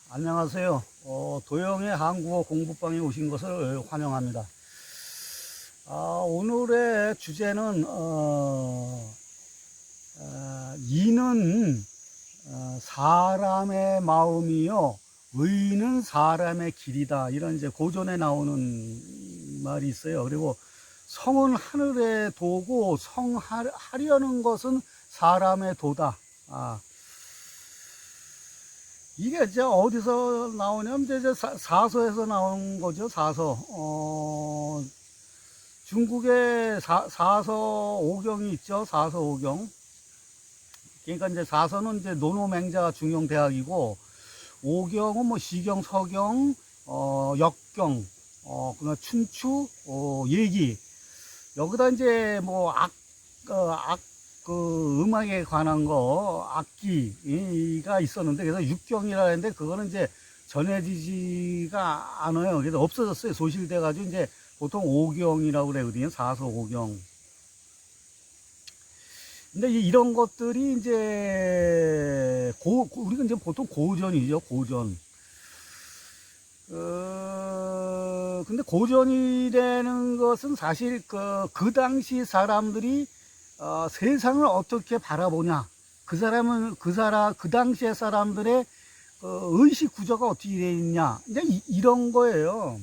안녕하세요. 도영의 한국어 공부방에 오신 것을 환영합니다. 오늘의 주제는, 이는 사람의 마음이요, 의는 사람의 길이다. 이런 이제 고전에 나오는 말이 있어요. 그리고 성은 하늘의 도고 성하려는 것은 사람의 도다. 이게 이제 어디서 나오냐면 이제 사서에서 나온 거죠. 사서. 중국에 사서 오경이 있죠. 사서 오경. 그러니까 이제 사서는 이제 노노맹자 중용대학이고, 오경은 뭐 시경, 서경, 역경, 그다음 춘추, 예기. 여기다 이제 뭐 음악에 관한 거, 악기가 있었는데, 그래서 육경이라 했는데, 그거는 이제 전해지지가 않아요. 그래서 없어졌어요. 소실돼가지고, 이제 보통 오경이라고 그러거든요. 사서 오경. 근데 이런 것들이 이제, 우리가 이제 보통 고전이죠. 고전. 근데 고전이라는 것은 사실 그 당시 사람들이 세상을 어떻게 바라보냐, 그 당시의 사람들의 의식 구조가 어떻게 되어 있냐, 이제 이런 거예요.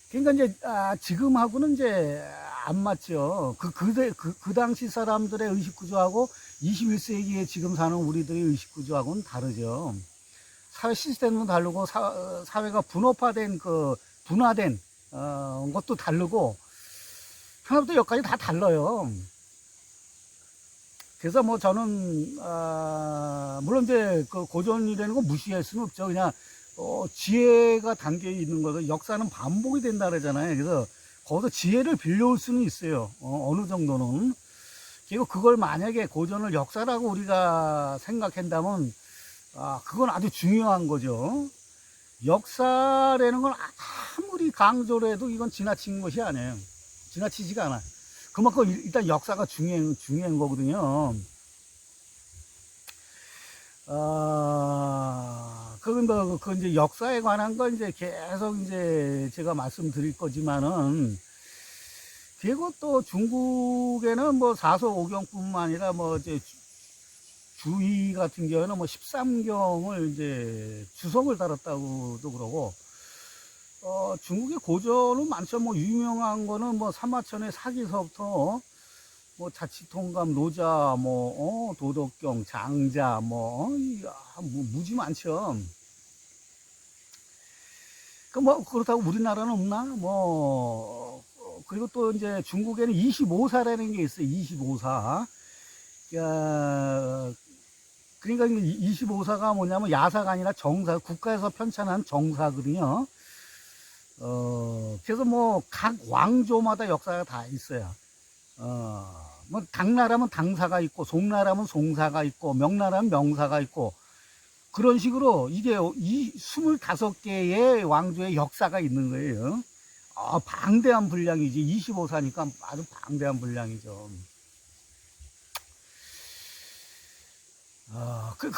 그러니까 이제 지금하고는 이제 안 맞죠. 그 당시 사람들의 의식 구조하고 21세기에 지금 사는 우리들의 의식 구조하고는 다르죠. 사회 시스템도 다르고, 사회가 분화된 것도 다르고, 하나부터 여기까지 다 달라요. 그래서 뭐 저는 물론 이제 그 고전이라는 거 무시할 수는 없죠. 그냥 지혜가 담겨 있는 거죠. 역사는 반복이 된다 그러잖아요. 그래서 거기서 지혜를 빌려올 수는 있어요. 어느 정도는. 그리고 그걸 만약에 고전을 역사라고 우리가 생각한다면, 그건 아주 중요한 거죠. 역사라는 건 아무리 강조를 해도 이건 지나친 것이 아니에요. 지나치지가 않아요. 그만큼 일단 역사가 중요한 거거든요. 그 이제 역사에 관한 건 이제 계속 이제 제가 말씀드릴 거지만은, 그리고 또 중국에는 뭐 사서오경뿐만 아니라 뭐 이제 주의 같은 경우는 뭐 13경을 이제 주석을 달았다고도 그러고, 중국의 고전은 많죠. 뭐 유명한 거는 뭐 사마천의 사기서부터 뭐 자치통감, 노자, 뭐 도덕경, 장자, 무지 많죠. 뭐 그렇다고 우리나라는 없나? 그리고 또 이제 중국에는 25사라는 게 있어요. 25사. 그러니까 25사가 뭐냐면 야사가 아니라 정사, 국가에서 편찬한 정사거든요. 그래서 뭐 각 왕조마다 역사가 다 있어요. 뭐 당나라면 당사가 있고, 송나라면 송사가 있고, 명나라면 명사가 있고, 그런 식으로 이게 이 25개의 왕조의 역사가 있는 거예요. 방대한 분량이지. 25사니까 아주 방대한 분량이죠.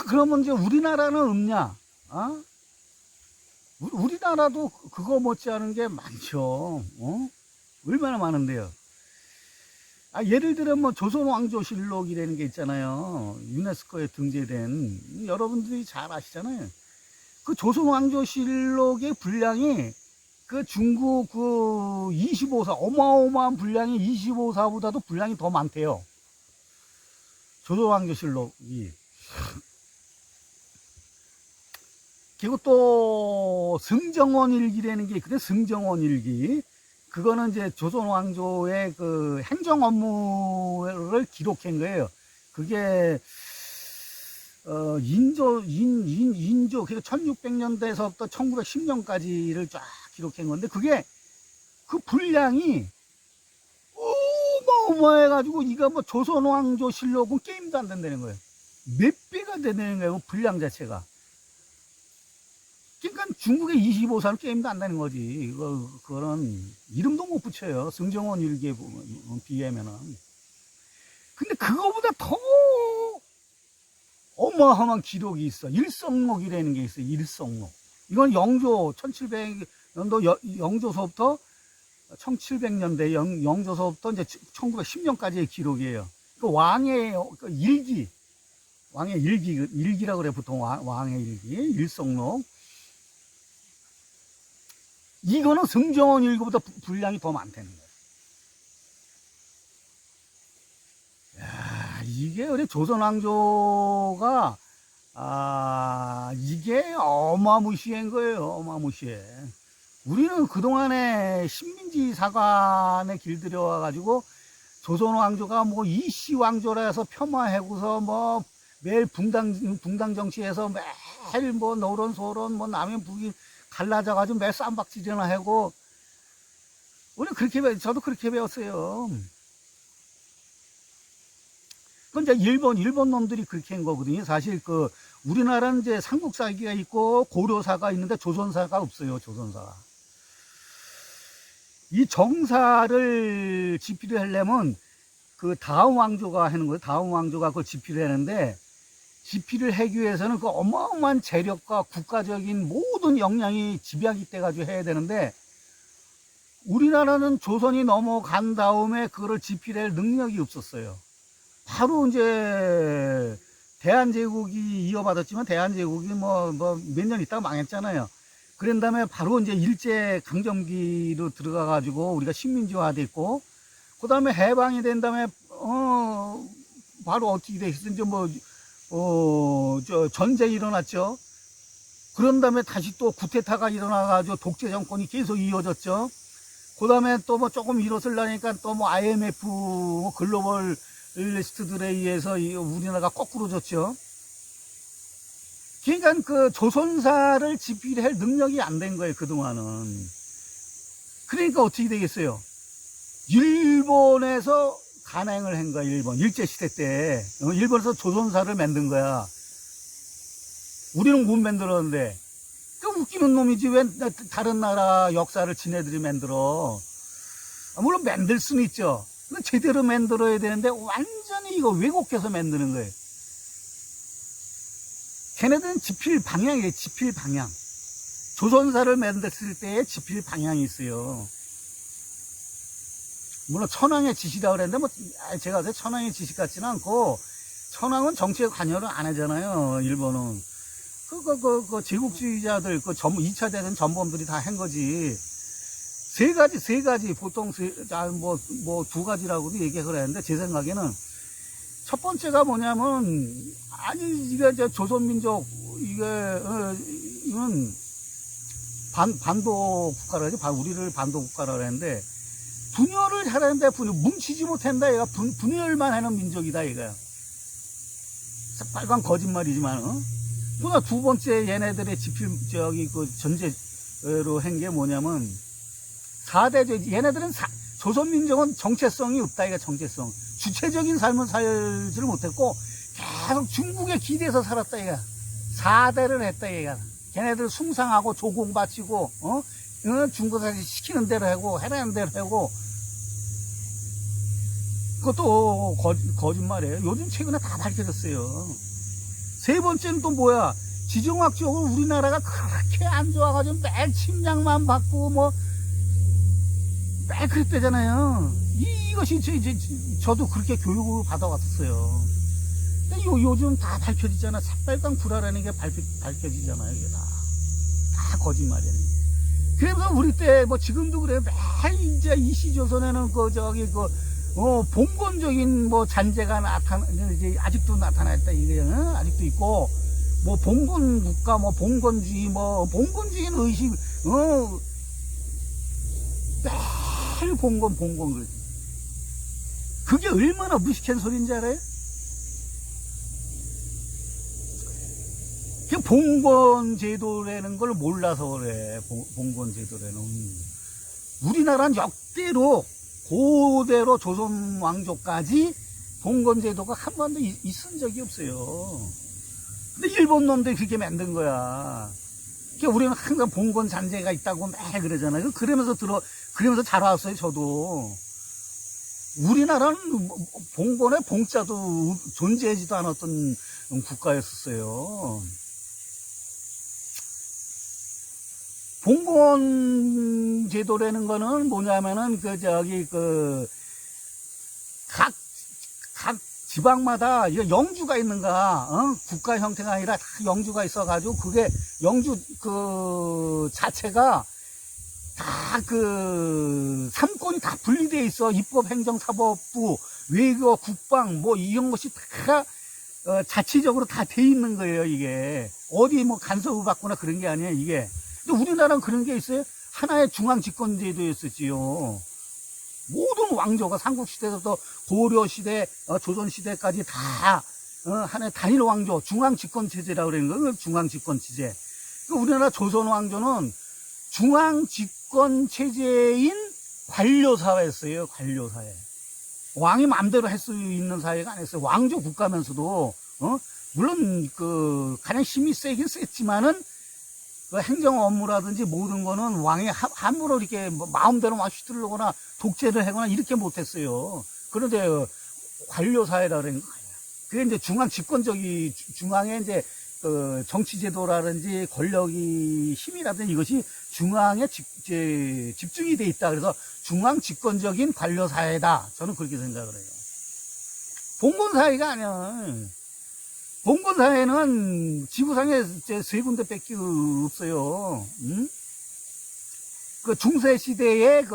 그러면 이제 우리나라는 없냐? 우리나라도 그거 못지않은 게 많죠. 얼마나 많은데요. 예를 들어 뭐 조선왕조실록이라는 게 있잖아요. 유네스코에 등재된, 여러분들이 잘 아시잖아요. 그 조선왕조실록의 분량이 그 중국 그 25사, 어마어마한 분량이 25사보다도 분량이 더 많대요. 조선왕조실록이. 그리고 또 승정원일기라는 게 있거든요. 승정원일기. 그거는 이제 조선 왕조의 그 행정 업무를 기록한 거예요. 그게 인조, 그래서 1600년대에서부터 1910년까지를 쫙 기록한 건데, 그게 그 분량이 어마어마해가지고, 이거 뭐 조선 왕조 실록은 게임도 안 된다는 거예요. 몇 배가 되는 거예요, 분량 자체가. 그러니까 중국의 25사는 게임도 안 되는 거지. 그거는 이름도 못 붙여요. 승정원 일기에 비하면은. 근데 그거보다 더 어마어마한 기록이 있어. 일성록이라는 게 있어요. 일성록. 이건 영조 1700년도 영조서부터 1700년대 영조서부터 이제 1910년까지의 기록이에요. 그 왕의 그 일기, 왕의 일기라고 그래, 보통 왕의 일기, 일성록. 이거는 승정원 일기보다 분량이 더 많다는 거예요. 야, 이게 우리 조선왕조가, 이게 어마무시한 거예요. 어마무시해. 우리는 그동안에 신민지 사관에 길들여와가지고 조선왕조가 뭐 이씨왕조라 해서 폄하하고서 뭐 매일 붕당 정치에서 매일 뭐 노론소론 뭐 남의 북이 갈라져가지고 매 쌈박질이나 하고, 우리 저도 그렇게 배웠어요. 그건 이제 일본 놈들이 그렇게 한 거거든요. 사실 우리나라는 이제 삼국사기가 있고 고려사가 있는데 조선사가 없어요. 조선사가. 이 정사를 집필을 하려면 그 다음 왕조가 하는 거예요. 다음 왕조가 그걸 집필을 하는데, 집필을 하기 위해서는 그 어마어마한 재력과 국가적인 모든 역량이 집약이 돼가지고 해야 되는데, 우리나라는 조선이 넘어간 다음에 그거를 집필할 능력이 없었어요. 바로 이제 대한제국이 이어받았지만 대한제국이 뭐 몇 년 있다가 망했잖아요. 그런 다음에 바로 이제 일제강점기로 들어가가지고 우리가 식민지화 됐고, 그 다음에 해방이 된 다음에, 바로 어떻게 됐든지 전쟁이 일어났죠. 그런 다음에 다시 또 쿠데타가 일어나가지고 독재 정권이 계속 이어졌죠. 그 다음에 또 뭐 조금 일어서려니까 또 뭐 IMF, 글로벌 리스트들에 의해서 우리나라가 거꾸로 졌죠. 그러니까 그 조선사를 집필할 능력이 안 된 거예요, 그동안은. 그러니까 어떻게 되겠어요? 일본에서 간행을 한 거야, 일본. 일제시대 때. 일본에서 조선사를 만든 거야. 우리는 못 만들었는데. 그 웃기는 놈이지, 왜 다른 나라 역사를 지네들이 만들어. 물론 만들 수는 있죠. 근데 제대로 만들어야 되는데 완전히 이거 왜곡해서 만드는 거예요. 걔네들은 집필 방향이에요. 집필 방향. 조선사를 만들었을 때의 집필 방향이 있어요. 물론 천황의 지시라고 그랬는데 뭐 제가 봤을 때 천황의 지시 같지는 않고, 천황은 정치에 관여를 안 하잖아요. 일본은 제국주의자들 2차 대전 전범들이 다 한 거지. 세 가지 보통 두 가지라고도 얘기를 했는데, 제 생각에는 첫 번째가 뭐냐면, 이게 이제 조선민족, 이건 반도 국가라 하지. 우리를 반도 국가라 그랬는데, 분열을 하라는데 뭉치지 못한다. 얘가 분열만 하는 민족이다, 얘가. 빨간 거짓말이지만, 또 두 번째 얘네들의 전제로 한 게 뭐냐면, 4대, 얘네들은 조선민족은 정체성이 없다, 얘가 정체성. 주체적인 삶을 살지를 못했고, 계속 중국에 기대서 살았다, 얘가. 4대를 했다, 얘가. 걔네들 숭상하고 조공 바치고, 중국에서 시키는 대로 하고, 해라는 대로 하고, 그것도 거짓말이에요. 요즘 최근에 다 밝혀졌어요. 세 번째는 또 뭐야? 지정학적으로 우리나라가 그렇게 안 좋아가지고 매일 침략만 받고, 매일 그랬대잖아요. 이것이 저도 그렇게 교육을 받아왔었어요. 근데 요즘 다 밝혀지잖아. 새빨간 구라라는 게 밝혀지잖아요. 이게 다 거짓말이야. 그래서 우리 때, 지금도 그래. 매일 이제 이시조선에는 봉건적인 잔재가 아직도 나타났다, 이게, 아직도 있고, 봉건 국가, 봉건주의, 봉건주의는 의식, 매일 봉건, 그러지. 그게 얼마나 무식한 소리인지 알아요? 그 봉건제도라는 걸 몰라서 그래, 봉건제도라는. 우리나라는 역대로, 고대로 조선 왕조까지 봉건제도가 한 번도 있은 적이 없어요. 근데 일본 놈들이 그렇게 만든 거야. 그러니까 우리는 항상 봉건 잔재가 있다고 매 그러잖아요. 그러면서 자라왔어요, 저도. 우리나라는 봉건의 봉자도 존재하지도 않았던 국가였었어요. 봉건 제도라는 거는 뭐냐면은 각 지방마다 영주가 있는가, 국가 형태가 아니라 다 영주가 있어가지고 그게 영주 그 자체가 다 삼권이 다 분리되어 있어. 입법, 행정, 사법부, 외교, 국방 뭐 이런 것이 다 자치적으로 다 돼 있는 거예요. 이게 어디 뭐 간섭을 받거나 그런 게 아니에요. 이게. 근데 우리나라는 그런 게 있어요. 하나의 중앙 집권제도였었지요. 모든 왕조가 삼국시대부터 고려시대, 조선시대까지 다 하나의 단일 왕조, 중앙 집권체제라고 그러는 거예요. 중앙 집권체제. 우리나라 조선 왕조는 중앙 집권체제인 관료사회였어요. 관료사회. 왕이 마음대로 할 수 있는 사회가 아니었어요. 왕조 국가면서도 물론 가장 힘이 세긴 셌지만은 행정 업무라든지 모든 거는 왕이 함부로 이렇게 마음대로 막 휘두르거나 독재를 하거나 이렇게 못했어요. 그런데 관료사회라 그러는 거예요. 그게 이제 중앙 집권적이, 중앙에 이제 정치제도라든지 권력이 힘이라든지 이것이 중앙에 집중이 돼 있다. 그래서 중앙 집권적인 관료사회다. 저는 그렇게 생각을 해요. 봉건사회가 아니야. 봉건사회는 지구상에 세 군데밖에 없어요. 응? 중세시대의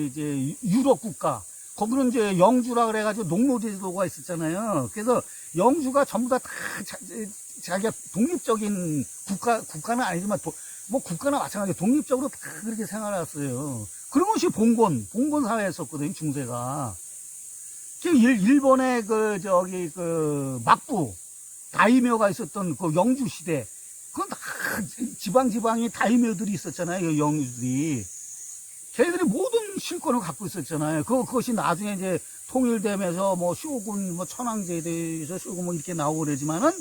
이제 유럽 국가. 거기는 이제 영주라 그래가지고 농노제도가 있었잖아요. 그래서 영주가 전부 다 자기가 독립적인 국가는 아니지만, 뭐 국가나 마찬가지로 독립적으로 다 그렇게 생활했어요. 그런 것이 봉건사회였었거든요, 중세가. 일본의 막부, 다이묘가 있었던 영주시대, 그건 다 지방이 다이묘들이 있었잖아요, 영주들이. 걔네들이 모든 실권을 갖고 있었잖아요. 그것이 나중에 이제 통일되면서 뭐 쇼군, 뭐 천황제도에서 쇼군 뭐 이렇게 나오고 그러지만은,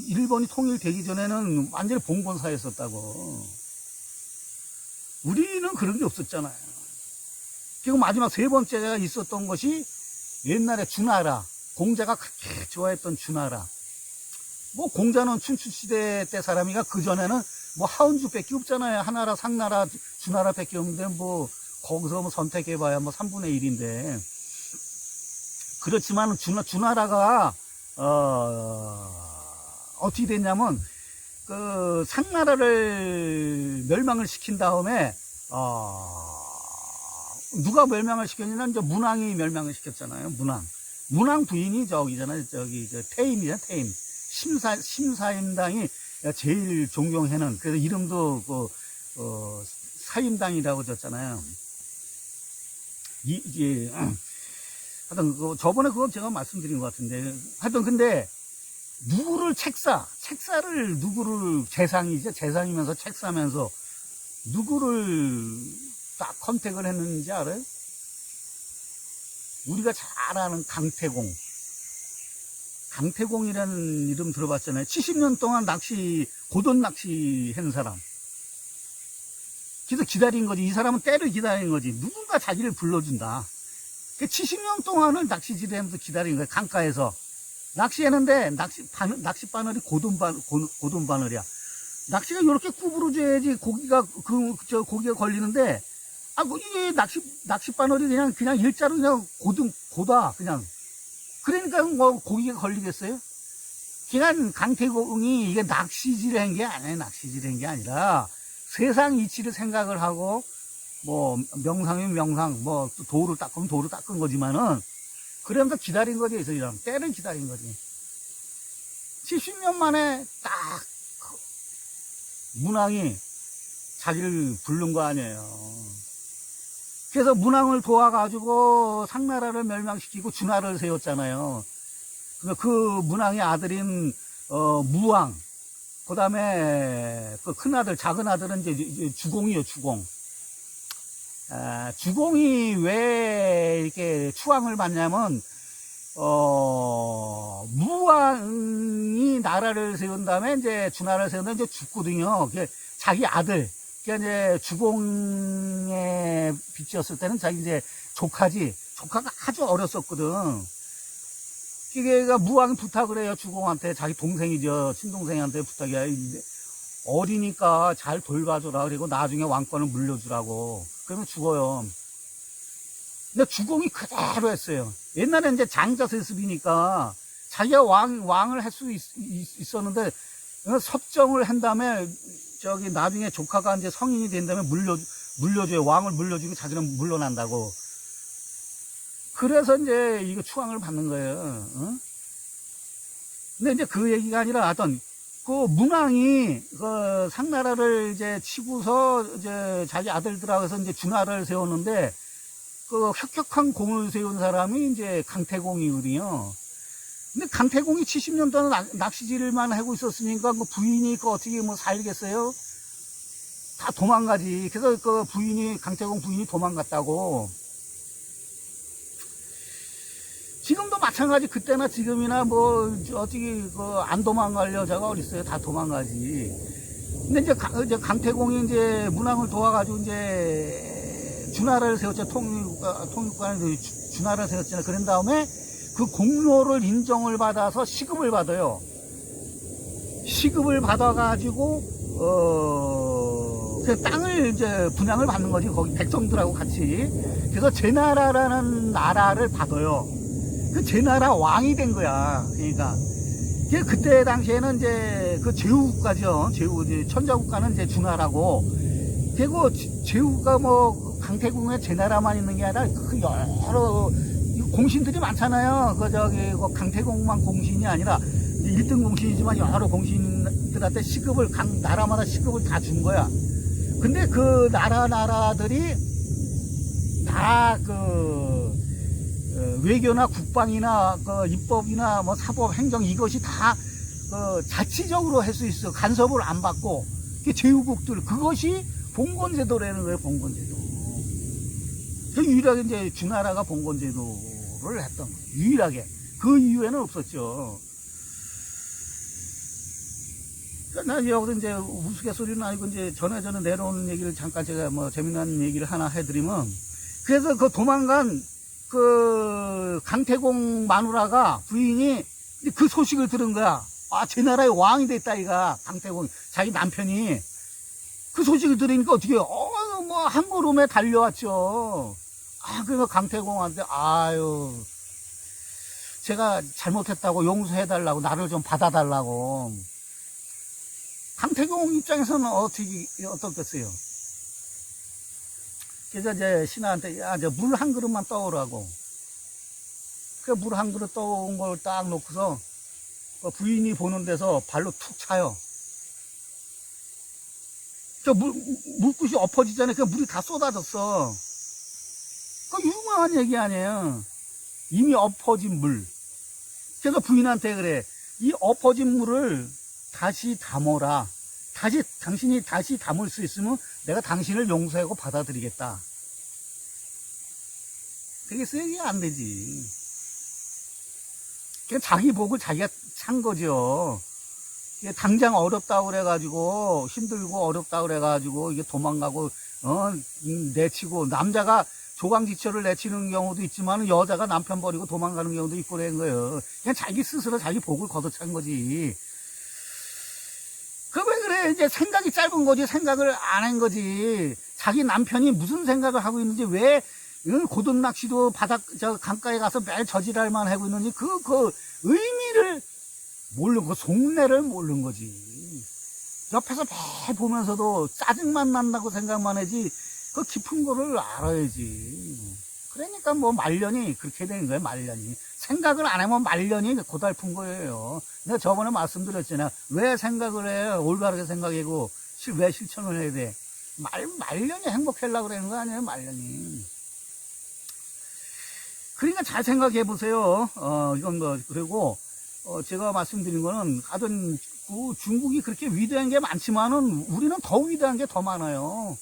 일본이 통일되기 전에는 완전히 봉건사였었다고. 우리는 그런 게 없었잖아요. 지금 마지막 세 번째가 있었던 것이 옛날에 주나라, 공자가 그렇게 좋아했던 주나라. 뭐 공자는 춘추시대 때 사람이가 그전에는 뭐 하은주밖에 없잖아요. 하나라, 상나라, 주나라밖에 없는데 뭐 거기서 뭐 선택해봐야 뭐 3분의 1인데. 그렇지만 주나라가 어떻게 됐냐면 상나라를 멸망을 시킨 다음에 누가 멸망을 시켰냐면 이제 문왕이 멸망을 시켰잖아요. 문왕 부인이 저기잖아요. 태임이잖아요. 태임. 심사임당이 제일 존경하는, 그래서 이름도 사임당이라고 졌잖아요. 하여튼 저번에 그거 제가 말씀드린 것 같은데, 하여튼 근데 책사를 누구를 재상이면서 책사면서 누구를 딱 컨택을 했는지 알아요? 우리가 잘 아는 강태공이라는 이름 들어봤잖아요. 70년 동안 고돈 낚시 한 사람. 그래서 기다린 거지. 이 사람은 때를 기다린 거지. 누군가 자기를 불러준다. 70년 동안을 낚시질을 하면서 기다린 거예요. 강가에서. 낚시했는데, 낚시 바늘이 고돈 바늘이야. 낚시가 이렇게 구부러져야지 고기가 걸리는데, 이게 낚시 바늘이 그냥 일자로 그냥 고다, 그냥. 그러니까 뭐 고기가 걸리겠어요? 그냥 강태공이 이게 낚시질을 한 게 아니라, 세상 이치를 생각을 하고, 뭐, 명상이면 명상, 뭐, 또 도를 닦으면 도를 닦은 거지만은, 그러면서 기다린 거지, 이 사람. 때를 기다린 거지. 70년 만에 딱, 문왕이 자기를 부른 거 아니에요. 그래서 문왕을 도와가지고 상나라를 멸망시키고 주나라를 세웠잖아요. 그 문왕의 아들인, 무왕. 그 다음에 그 큰아들, 작은 아들은 이제 주공이요, 주공. 주공이 왜 이렇게 추앙을 받냐면, 무왕이 나라를 세운 다음에 이제 주나라를 세운 다음에 이제 죽거든요. 자기 아들. 그러니까 이제 주공에 빚졌을 때는 자기 이제 조카가 아주 어렸었거든. 걔가 무왕 부탁을 해요. 주공한테. 자기 동생이죠. 친동생한테 부탁이야. 어리니까 잘 돌봐줘라. 그리고 나중에 왕권을 물려주라고. 그러면 죽어요. 근데 주공이 그대로 했어요. 옛날에 이제 장자 세습이니까 자기가 왕을 할 수 있었는데, 섭정을 한 다음에, 나중에 조카가 이제 성인이 된 다음에 물려줘요. 왕을 물려주고 자기는 물러난다고. 그래서 이제 이거 추앙을 받는 거예요. 어? 근데 이제 그 얘기가 아니라 그 문왕이 그 상나라를 이제 치고서 이제 자기 아들들하고 해서 이제 준하를 세웠는데 그 혁혁한 공을 세운 사람이 이제 강태공이거든요. 근데 강태공이 70년 동안 낚시질만 하고 있었으니까 그 부인이 그 어떻게 뭐 살겠어요? 다 도망가지. 그래서 그 강태공 부인이 도망갔다고. 지금도 마찬가지. 그때나 지금이나 뭐 어떻게 안 도망갈 여자가 어딨어요? 다 도망가지. 근데 이제 강태공이 이제 문왕을 도와가지고 이제 준하를 세웠죠. 통일국가는 준하를 세웠잖아요. 그런 다음에 그 공로를 인정을 받아서 시급을 받아요. 시급을 받아가지고 그 땅을 이제 분양을 받는 거지. 거기 백성들하고 같이. 그래서 제나라라는 나라를 받아요. 그 제나라 왕이 된 거야. 그러니까 그때 당시에는 이제 그 제후국가죠. 천자국가는 이제 준하라고. 그리고 제후국가 뭐 강태공의 제나라만 있는 게 아니라 그 여러 공신들이 많잖아요. 그 강태공만 공신이 아니라 1등 공신이지만 여러 공신들한테 시급을 각 나라마다 시급을 다 준 거야. 근데 그 나라들이 다 외교나 국방이나 입법이나 뭐 사법 행정 이것이 다 자치적으로 할 수 있어. 간섭을 안 받고. 제후국들 그것이 봉건제도라는 거예요. 봉건제도. 유일하게 이제 주나라가 봉건제도를 했던 거예요. 유일하게. 그 이후에는 없었죠. 나 여기서 이제 우스갯소리는 아니고 이제 전에 내려오는 얘기를 잠깐 제가 뭐 재미난 얘기를 하나 해드리면, 그래서 그 도망간 그 강태공 마누라가 부인이 그 소식을 들은 거야. 아, 제 나라의 왕이 됐다 이가. 강태공 자기 남편이 그 소식을 들으니까 어떻게 해요? 뭐 한 걸음에 달려왔죠. 그래서 강태공한테 아유 제가 잘못했다고 용서해달라고, 나를 좀 받아달라고. 강태공 입장에서는 어떻겠어요? 그래서 이제 신하한테, 물 한 그릇만 떠오라고. 그 물 한 그릇 떠온 걸 딱 놓고서 부인이 보는 데서 발로 툭 차요. 물끝이 엎어지잖아요. 그 물이 다 쏟아졌어. 그 유명한 얘기 아니에요. 이미 엎어진 물. 그래서 부인한테 그래. 이 엎어진 물을 다시 담어라. 당신이 다시 담을 수 있으면 내가 당신을 용서하고 받아들이겠다. 되겠어요? 이게 안 되지. 그러니까 자기 복을 자기가 찬 거죠. 당장 어렵다고 그래가지고, 힘들고 어렵다고 그래가지고, 이게 도망가고, 내치고, 남자가 조강지처를 내치는 경우도 있지만, 여자가 남편 버리고 도망가는 경우도 있고 그런 거예요. 그냥 자기 스스로 자기 복을 걷어찬 거지. 왜 그래? 이제 생각이 짧은 거지. 생각을 안 한 거지. 자기 남편이 무슨 생각을 하고 있는지, 왜 고든 낚시도 강가에 가서 매일 저지랄만 하고 있는지, 그 의미를 모르는 거, 속내를 모르는 거지. 옆에서 매일 보면서도 짜증만 난다고 생각만 하지, 그 깊은 거를 알아야지. 그러니까 뭐 말년이 그렇게 되는 거예요. 말년이. 생각을 안 하면 말년이 고달픈 거예요. 내가 저번에 말씀드렸잖아. 왜 생각을 해? 올바르게 생각하고 왜 실천을 해야 돼? 말년이 행복하려고 그러는 거 아니에요? 말년이. 그러니까 잘 생각해 보세요. 이건 뭐, 그리고 제가 말씀드린 거는, 하여튼 중국이 그렇게 위대한 게 많지만은 우리는 더 위대한 게 더 많아요.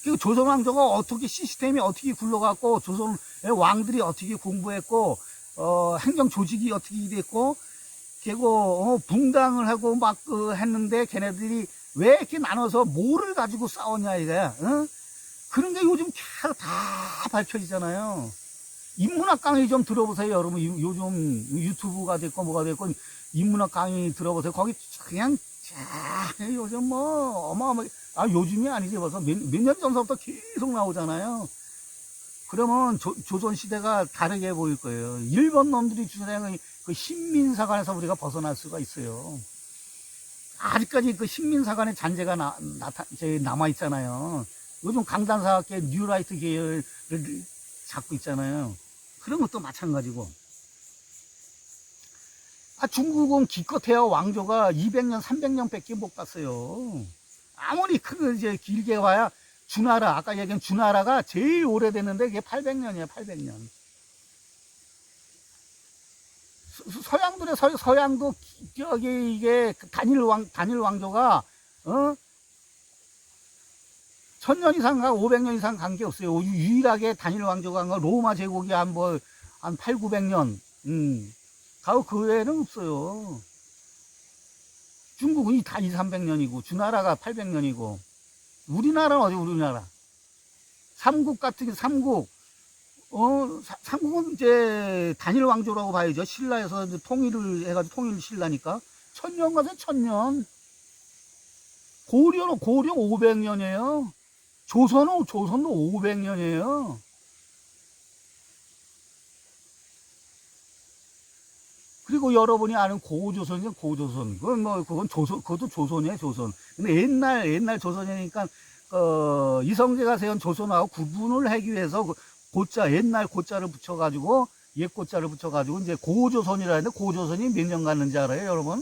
그 조선왕조가 어떻게, 시스템이 어떻게 굴러갔고, 조선의 왕들이 어떻게 공부했고, 행정 조직이 어떻게 됐고, 그리고 붕당을 하고 막 했는데, 걔네들이 왜 이렇게 나눠서 뭐를 가지고 싸웠냐 이거야. 그런 게 요즘 다 밝혀지잖아요. 인문학 강의 좀 들어보세요, 여러분. 요즘 유튜브가 됐고 뭐가 됐고 인문학 강의 들어보세요. 거기 그냥 요즘 뭐 요즘이 아니지 벌써 몇 년 전부터 계속 나오잖아요. 그러면 조선 시대가 다르게 보일 거예요. 일본 놈들이 주장하는 그 신민사관에서 우리가 벗어날 수가 있어요. 아직까지 그 신민사관의 잔재가 남아 있잖아요. 요즘 강단사학계 뉴라이트 계열을 잡고 있잖아요. 그런 것도 마찬가지고. 중국은 기껏해야 왕조가 200년, 300년 밖에 못 갔어요. 아무리 이제 길게 와야 주나라, 아까 얘기한 주나라가 제일 오래됐는데 그게 800년이에요, 800년. 서양들의 서양도 이게 단일 왕조가, 1000년 이상 가, 500년 이상 간 게 없어요. 유일하게 단일 왕조가 한 건 로마 제국이 한 8, 900년, 가고 그 외에는 없어요. 중국은 다 2, 300년이고, 주나라가 800년이고, 우리나라는 어디, 우리나라. 삼국 같은, 삼국은 이제 단일 왕조라고 봐야죠. 신라에서 이제 통일을 해가지고 통일 신라니까. 1000년 가서 1000년. 고려는 500년이에요. 조선도 500년이에요. 그리고 여러분이 아는 고조선이죠, 고조선. 그것도 조선이에요, 조선. 근데 옛날 조선이니까, 이성계가 세운 조선하고 구분을 하기 위해서 옛날 고자를 붙여가지고, 옛 고자를 붙여가지고, 이제 고조선이라 했는데, 고조선이 몇 년 갔는지 알아요, 여러분?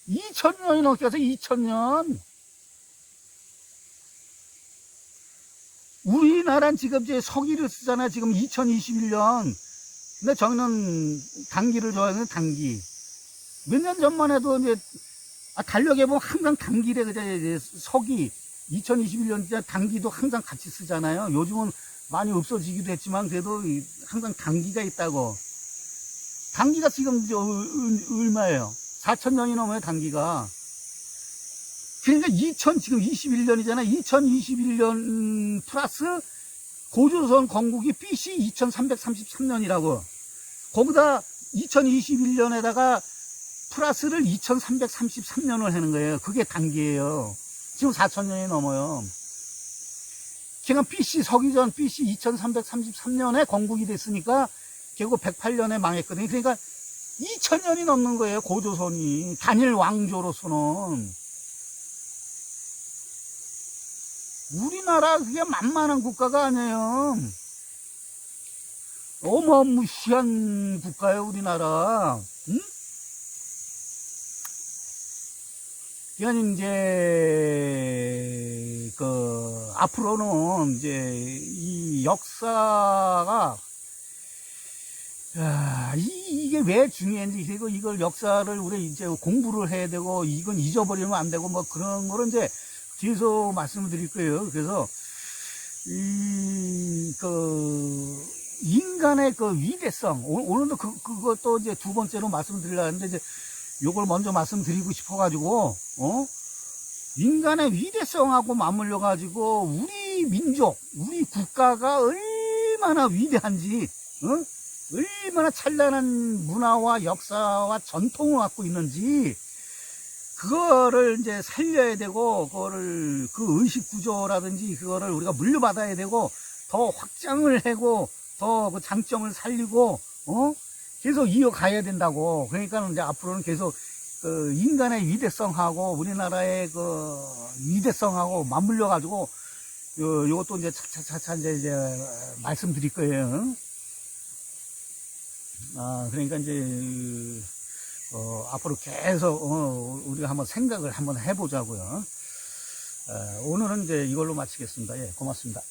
2000년이 넘게 가서 2000년. 우리나라는 지금 이제 서기를 쓰잖아요, 지금 2021년. 근데 저희는 단기를 좋아하는 단기. 몇 년 전만 해도 이제, 달력에 보면 항상 단기래, 그제 서기. 2021년 진짜 단기도 항상 같이 쓰잖아요. 요즘은 많이 없어지기도 했지만, 그래도 항상 단기가 있다고. 단기가 지금 이제 얼마예요? 4000년이 넘어요, 단기가. 그러니까 지금 21년이잖아요. 2021년 플러스 고조선 건국이 BC 2333년이라고. 거기다 2021년에다가 플러스를 2333년을 하는 거예요. 그게 단기예요. 지금 4000년이 넘어요. 그러니까 BC 서기전 BC 2333년에 건국이 됐으니까 결국 108년에 망했거든요. 그러니까 2000년이 넘는 거예요. 고조선이 단일 왕조로서는. 우리나라 그게 만만한 국가가 아니에요. 어마무시한 국가예요, 우리나라. 응? 그러니까 이제 앞으로는 이제 이 역사가 이게 왜 중요한지, 그리고 이걸 역사를 우리 이제 공부를 해야 되고, 이건 잊어버리면 안 되고, 뭐 그런 거를 이제 뒤에서 말씀을 드릴 거예요. 그래서, 인간의 위대성, 오늘도 그것도 이제 두 번째로 말씀드리려는데, 이제 요걸 먼저 말씀드리고 싶어가지고, 인간의 위대성하고 맞물려가지고, 우리 민족, 우리 국가가 얼마나 위대한지, 얼마나 찬란한 문화와 역사와 전통을 갖고 있는지, 그거를 이제 살려야 되고, 그 의식 구조라든지, 그거를 우리가 물려받아야 되고, 더 확장을 하고, 더 그 장점을 살리고, 계속 이어가야 된다고. 그러니까 이제 앞으로는 계속, 인간의 위대성하고, 우리나라의 위대성하고 맞물려가지고, 요것도 이제 차차차 이제 말씀드릴 거예요. 그러니까 이제, 앞으로 계속, 우리가 한번 생각을 한번 해보자고요. 오늘은 이제 이걸로 마치겠습니다. 예, 고맙습니다.